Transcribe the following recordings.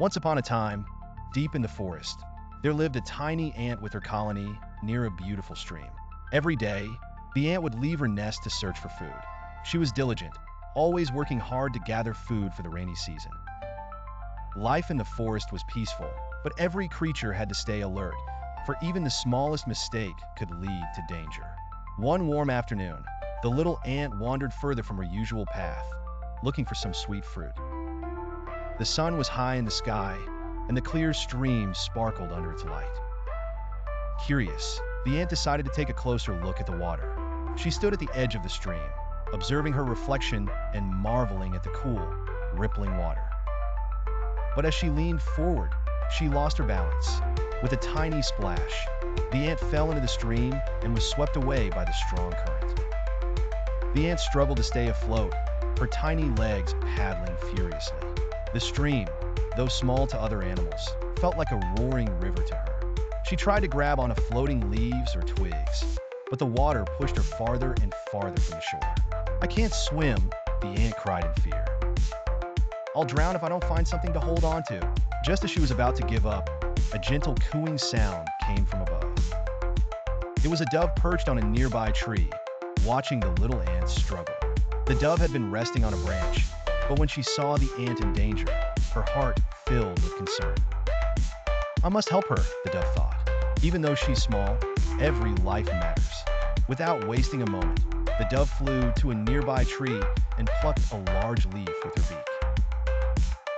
Once upon a time, deep in the forest, there lived a tiny ant with her colony near a beautiful stream. Every day, the ant would leave her nest to search for food. She was diligent, always working hard to gather food for the rainy season. Life in the forest was peaceful, but every creature had to stay alert, for even the smallest mistake could lead to danger. One warm afternoon, the little ant wandered further from her usual path, looking for some sweet fruit. The sun was high in the sky, and the clear stream sparkled under its light. Curious, the ant decided to take a closer look at the water. She stood at the edge of the stream, observing her reflection and marveling at the cool, rippling water. But as she leaned forward, she lost her balance. With a tiny splash, the ant fell into the stream and was swept away by the strong current. The ant struggled to stay afloat, her tiny legs paddling furiously. The stream, though small to other animals, felt like a roaring river to her. She tried to grab onto floating leaves or twigs, but the water pushed her farther and farther from the shore. "I can't swim," the ant cried in fear. "I'll drown if I don't find something to hold on to." Just as she was about to give up, a gentle cooing sound came from above. It was a dove perched on a nearby tree, watching the little ant struggle. The dove had been resting on a branch, but when she saw the ant in danger, her heart filled with concern. "I must help her," the dove thought. "Even though she's small, every life matters." Without wasting a moment, the dove flew to a nearby tree and plucked a large leaf with her beak.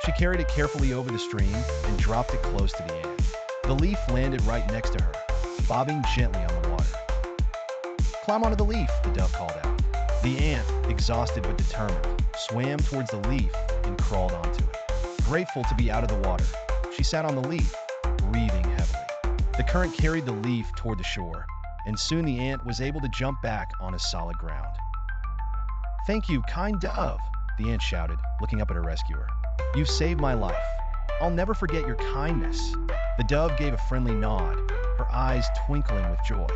She carried it carefully over the stream and dropped it close to the ant. The leaf landed right next to her, bobbing gently on the water. "Climb onto the leaf," the dove called out. The ant, exhausted but determined, swam towards the leaf and crawled onto it. Grateful to be out of the water, she sat on the leaf, breathing heavily. The current carried the leaf toward the shore, and soon the ant was able to jump back on a solid ground. "Thank you, kind dove," the ant shouted, looking up at her rescuer. "You've saved my life. I'll never forget your kindness." The dove gave a friendly nod, her eyes twinkling with joy.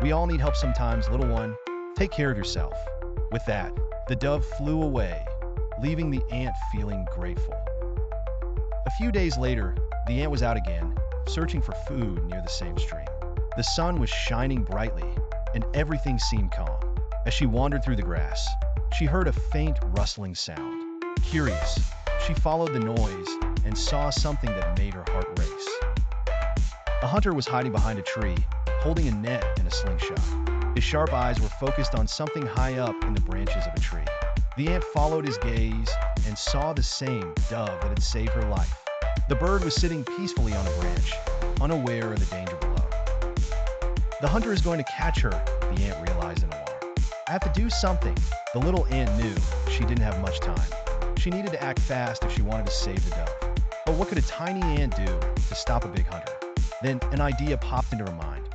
"We all need help sometimes, little one. Take care of yourself." With that, the dove flew away, leaving the ant feeling grateful. A few days later, the ant was out again, searching for food near the same stream. The sun was shining brightly, and everything seemed calm. As she wandered through the grass, she heard a faint rustling sound. Curious, she followed the noise and saw something that made her heart race. A hunter was hiding behind a tree, holding a net and a slingshot. His sharp eyes were focused on something high up in the branches of a tree. The ant followed his gaze and saw the same dove that had saved her life. The bird was sitting peacefully on a branch, unaware of the danger below. "The hunter is going to catch her," the ant realized in alarm. "I have to do something." The little ant knew she didn't have much time. She needed to act fast if she wanted to save the dove. But what could a tiny ant do to stop a big hunter? Then an idea popped into her mind.